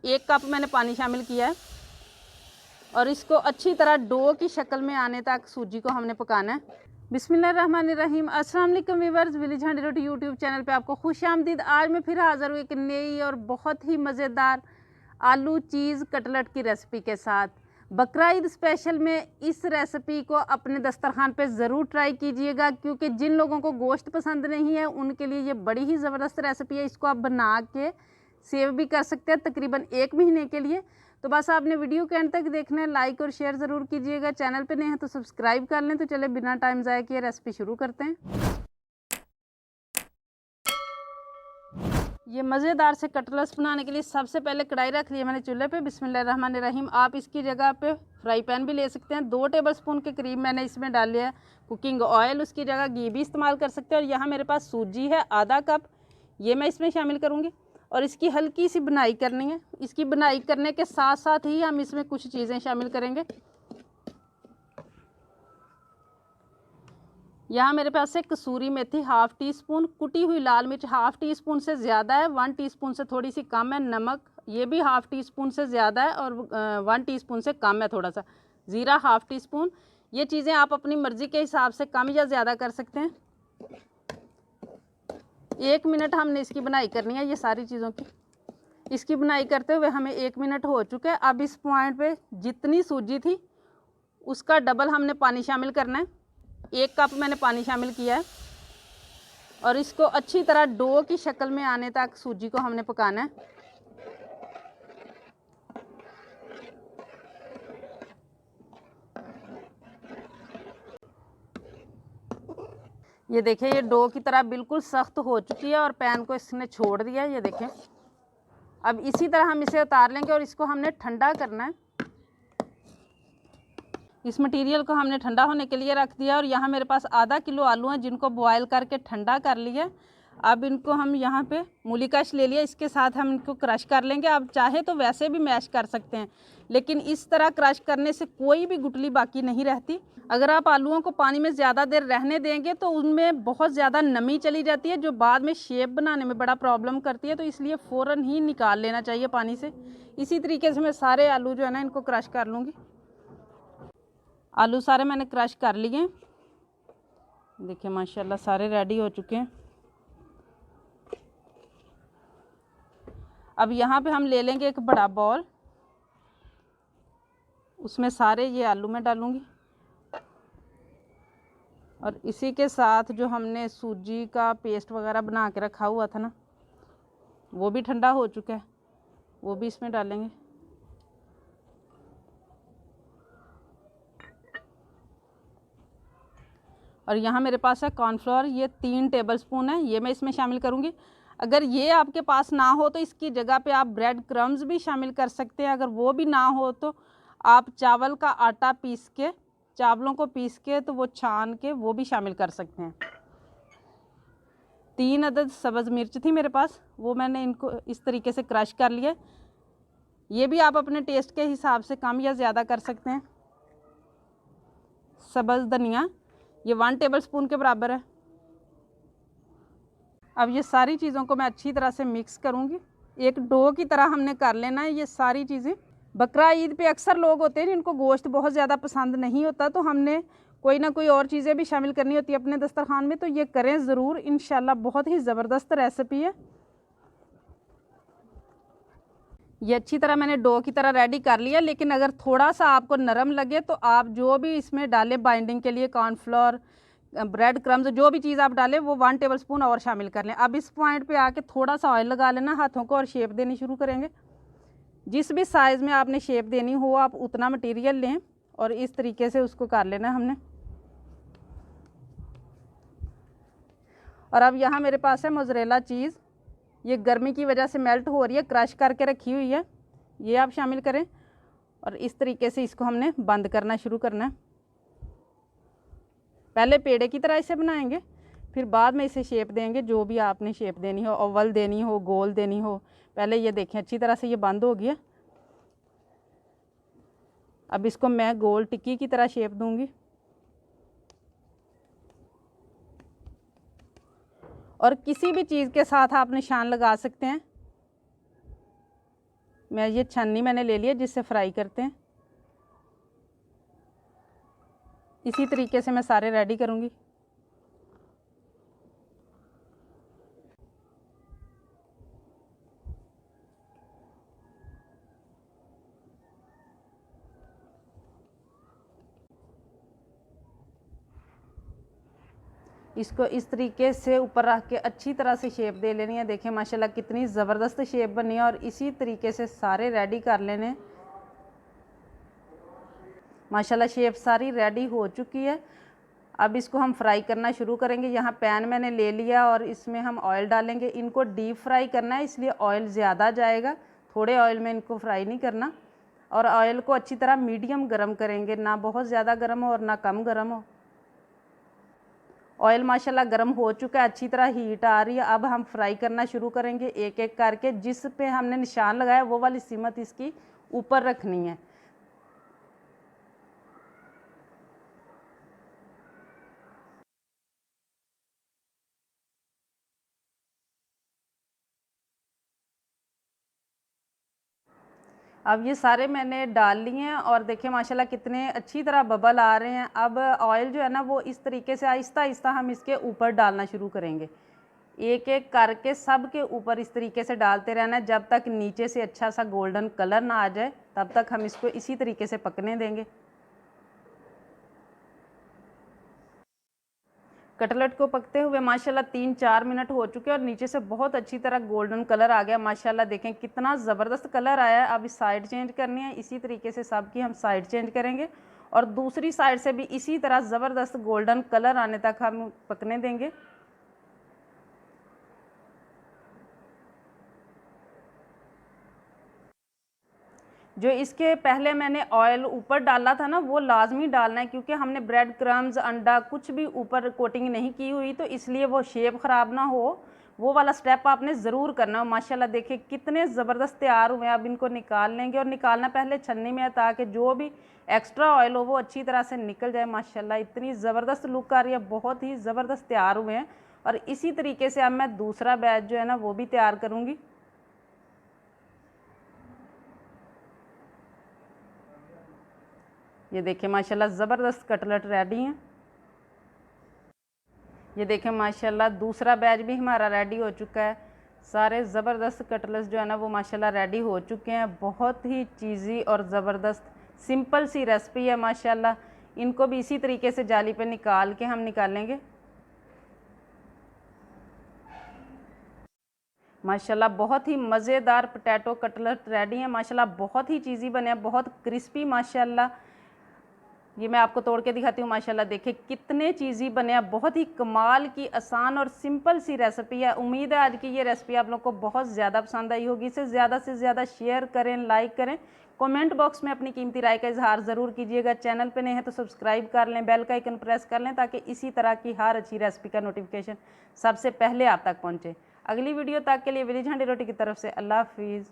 1 cup मैंने पानी शामिल किया है और इसको अच्छी तरह डो की शक्ल में आने तक सूजी को हमने पकाना है। बिस्मिल्लाहिर्रहमानिर्रहीम। अस्सलाम वालेकुम व्यूअर्स, विलेज हैंडी रोटी यूट्यूब चैनल पे आपको खुश आमदीद। आज मैं फिर हाज़िर हूँ एक नई और बहुत ही मज़ेदार आलू चीज़ कटलेट की रेसिपी के साथ। बकरा ईद स्पेशल में इस रेसिपी को अपने दस्तरखान पे ज़रूर ट्राई कीजिएगा, क्योंकि जिन लोगों को गोश्त पसंद नहीं है उनके लिए ये बड़ी ही ज़बरदस्त रेसिपी है। इसको आप बना के सेव भी कर सकते हैं तकरीबन 1 महीने के लिए। तो बस आपने वीडियो के एंड तक देखना है, लाइक और शेयर ज़रूर कीजिएगा। चैनल पे नए हैं तो सब्सक्राइब कर लें। तो चले बिना टाइम ज़ाया किए रेसिपी शुरू करते हैं। ये मज़ेदार से कटलेट्स बनाने के लिए सबसे पहले कढ़ाई रख ली है मैंने चूल्हे पे। बिस्मिल्लाहिर्रहमानिर्रहीम। आप इसकी जगह पे फ्राई पैन भी ले सकते हैं। 2 टेबलस्पून के करीब मैंने इसमें डाल लिया है कुकिंग ऑयल। उसकी जगह घी भी इस्तेमाल कर सकते हैं। और यहाँ मेरे पास सूजी है आधा कप, ये मैं इसमें शामिल करूँगी। और इसकी हल्की सी बुनाई करनी है। इसकी बुनाई करने के साथ साथ ही हम इसमें कुछ चीज़ें शामिल करेंगे। यहाँ मेरे पास है कसूरी मेथी हाफ़ टी स्पून, कुटी हुई लाल मिर्च हाफ़ टी स्पून से ज़्यादा है, 1 टीस्पून से थोड़ी सी कम है। नमक ये भी हाफ़ टी स्पून से ज़्यादा है और 1 टीस्पून से कम है थोड़ा सा। ज़ीरा हाफ़ टी स्पून। ये चीज़ें आप अपनी मर्ज़ी के हिसाब से कम या ज़्यादा कर सकते हैं। 1 मिनट हमने इसकी बुनाई करनी है ये सारी चीज़ों की। इसकी बुनाई करते हुए हमें 1 मिनट हो चुके हैं। अब इस पॉइंट पे जितनी सूजी थी उसका डबल हमने पानी शामिल करना है। 1 कप मैंने पानी शामिल किया है और इसको अच्छी तरह डो की शक्ल में आने तक सूजी को हमने पकाना है। ये देखें, ये डो की तरह बिल्कुल सख्त हो चुकी है और पैन को इसने छोड़ दिया है। ये देखें, अब इसी तरह हम इसे उतार लेंगे और इसको हमने ठंडा करना है। इस मटेरियल को हमने ठंडा होने के लिए रख दिया और यहाँ मेरे पास आधा किलो आलू हैं जिनको बॉयल करके ठंडा कर लिया। अब इनको हम यहाँ पे मूली कश ले लिया, इसके साथ हम इनको क्रश कर लेंगे। आप चाहे तो वैसे भी मैश कर सकते हैं, लेकिन इस तरह क्रश करने से कोई भी गुठली बाकी नहीं रहती। अगर आप आलूओं को पानी में ज़्यादा देर रहने देंगे तो उनमें बहुत ज़्यादा नमी चली जाती है, जो बाद में शेप बनाने में बड़ा प्रॉब्लम करती है। तो इसलिए फ़ौरन ही निकाल लेना चाहिए पानी से। इसी तरीके से मैं सारे आलू जो है ना इनको क्रश कर लूँगी। आलू सारे मैंने क्रश कर लिए। देखिए माशाल्लाह सारे रेडी हो चुके हैं। अब यहाँ पे हम ले लेंगे एक बड़ा बॉल, उसमें सारे ये आलू मैं डालूँगी और इसी के साथ जो हमने सूजी का पेस्ट वगैरह बना के रखा हुआ था ना, वो भी ठंडा हो चुका है, वो भी इसमें डालेंगे। और यहाँ मेरे पास है कॉर्नफ्लोर, ये 3 टेबलस्पून है, ये मैं इसमें शामिल करूँगी। अगर ये आपके पास ना हो तो इसकी जगह पे आप ब्रेड क्रम्स भी शामिल कर सकते हैं। अगर वो भी ना हो तो आप चावल का आटा पीस के, चावलों को पीस के तो वो छान के वो भी शामिल कर सकते हैं। 3 अदद सब्ज़ मिर्च थी मेरे पास, वो मैंने इनको इस तरीके से क्रश कर लिया। ये भी आप अपने टेस्ट के हिसाब से कम या ज़्यादा कर सकते हैं। सब्ज़ धनिया ये 1 टेबलस्पून के बराबर है। अब ये सारी चीज़ों को मैं अच्छी तरह से मिक्स करूँगी। एक डो की तरह हमने कर लेना है ये सारी चीज़ें। बकरा ईद पे अक्सर लोग होते हैं जिनको गोश्त बहुत ज़्यादा पसंद नहीं होता, तो हमने कोई ना कोई और चीज़ें भी शामिल करनी होती है अपने दस्तरखान में। तो ये करें ज़रूर, इंशाल्लाह बहुत ही ज़बरदस्त रेसिपी है। ये अच्छी तरह मैंने डो की तरह रेडी कर लिया, लेकिन अगर थोड़ा सा आपको नरम लगे तो आप जो भी इसमें डालें बाइंडिंग के लिए, कॉर्नफ्लोर, ब्रेड क्रम्स, जो भी चीज़ आप डालें वो 1 टेबलस्पून और शामिल कर लें। अब इस पॉइंट पे आके थोड़ा सा ऑयल लगा लेना हाथों को और शेप देनी शुरू करेंगे। जिस भी साइज़ में आपने शेप देनी हो आप उतना मटेरियल लें और इस तरीके से उसको कर लेना हमने। और अब यहाँ मेरे पास है मोज़रेला चीज़, ये गर्मी की वजह से मेल्ट हो रही है, क्रश करके रखी हुई है, ये आप शामिल करें। और इस तरीके से इसको हमने बंद करना शुरू करना है। पहले पेड़े की तरह इसे बनाएंगे, फिर बाद में इसे शेप देंगे, जो भी आपने शेप देनी हो, ओवल देनी हो, गोल देनी हो। पहले ये देखें अच्छी तरह से ये बंद हो गया। अब इसको मैं गोल टिक्की की तरह शेप दूंगी और किसी भी चीज़ के साथ आप निशान लगा सकते हैं। मैं ये छन्नी मैंने ले लिया जिससे फ्राई करते हैं। इसी तरीके से मैं सारे रेडी करूँगी। इसको इस तरीके से ऊपर रख के अच्छी तरह से शेप दे लेनी है। देखिए माशाल्लाह कितनी ज़बरदस्त शेप बनी है और इसी तरीके से सारे रेडी कर लेने। माशाल्लाह शेप सारी रेडी हो चुकी है। अब इसको हम फ्राई करना शुरू करेंगे। यहाँ पैन मैंने ले लिया और इसमें हम ऑयल डालेंगे। इनको डीप फ्राई करना है, इसलिए ऑयल ज़्यादा जाएगा, थोड़े ऑयल में इनको फ्राई नहीं करना। और ऑयल को अच्छी तरह मीडियम गर्म करेंगे, ना बहुत ज़्यादा गर्म हो और ना कम गर्म हो। ऑयल माशाल्लाह गर्म हो चुका है, अच्छी तरह हीट आ रही है। अब हम फ्राई करना शुरू करेंगे एक एक करके। जिस पे हमने निशान लगाया वो वाली सिमत इसकी ऊपर रखनी है। अब ये सारे मैंने डाल लिए हैं और देखिए माशाल्लाह कितने अच्छी तरह बबल आ रहे हैं। अब ऑयल जो है ना वो इस तरीके से आहिस्ता आहिस्ता हम इसके ऊपर डालना शुरू करेंगे। एक एक करके सब के ऊपर इस तरीके से डालते रहना है जब तक नीचे से अच्छा सा गोल्डन कलर ना आ जाए, तब तक हम इसको इसी तरीके से पकने देंगे। कटलेट को पकते हुए माशाल्लाह 3-4 मिनट हो चुके हैं और नीचे से बहुत अच्छी तरह गोल्डन कलर आ गया। माशाल्लाह देखें कितना ज़बरदस्त कलर आया है। अब इस साइड चेंज करनी है, इसी तरीके से सब की हम साइड चेंज करेंगे और दूसरी साइड से भी इसी तरह ज़बरदस्त गोल्डन कलर आने तक हम पकने देंगे। जो इसके पहले मैंने ऑयल ऊपर डाला था ना वो लाजमी डालना है, क्योंकि हमने ब्रेड क्रम्स अंडा कुछ भी ऊपर कोटिंग नहीं की हुई, तो इसलिए वो शेप ख़राब ना हो, वो वाला स्टेप आपने ज़रूर करना हो। माशाल्लाह देखिए कितने ज़बरदस्त तैयार हुए हैं। अब इनको निकाल लेंगे और निकालना पहले छन्नी में है ताकि जो भी एक्स्ट्रा ऑयल हो वो अच्छी तरह से निकल जाए। माशाल्लाह इतनी ज़बरदस्त लुक आ रही है, बहुत ही ज़बरदस्त तैयार हुए हैं। और इसी तरीके से अब मैं दूसरा बैच जो है ना वो भी तैयार करूँगी। ये देखिए माशाल्लाह ज़बरदस्त कटलेट रेडी हैं। ये देखें माशाल्लाह दूसरा बैच भी हमारा रेडी हो चुका है। सारे ज़बरदस्त कटलेट्स जो है ना वो माशाल्लाह रेडी हो चुके हैं। बहुत ही चीज़ी और ज़बरदस्त सिंपल सी रेसिपी है माशाल्लाह। इनको भी इसी तरीके से जाली पे निकाल के हम निकालेंगे। माशाल्लाह बहुत ही मज़ेदार पोटैटो कटलेट रेडी हैं। माशाल्लाह बहुत ही चीज़ी बने हैं, बहुत क्रिस्पी माशाल्लाह। ये मैं आपको तोड़ के दिखाती हूँ। माशाल्लाह देखिए कितने चीज़ी बने हैं। बहुत ही कमाल की आसान और सिंपल सी रेसिपी है। उम्मीद है आज की ये रेसिपी आप लोग को बहुत ज़्यादा पसंद आई होगी। इसे ज़्यादा से ज़्यादा शेयर करें, लाइक करें, कमेंट बॉक्स में अपनी कीमती राय का इजहार ज़रूर कीजिएगा। चैनल पे नए हैं तो सब्सक्राइब कर लें, बेल का आइकन प्रेस कर लें ताकि इसी तरह की हर अच्छी रेसिपी का नोटिफिकेशन सबसे पहले आप तक पहुँचे। अगली वीडियो तक के लिए विलेज हांडी रोटी की तरफ से अल्लाह हाफिज़।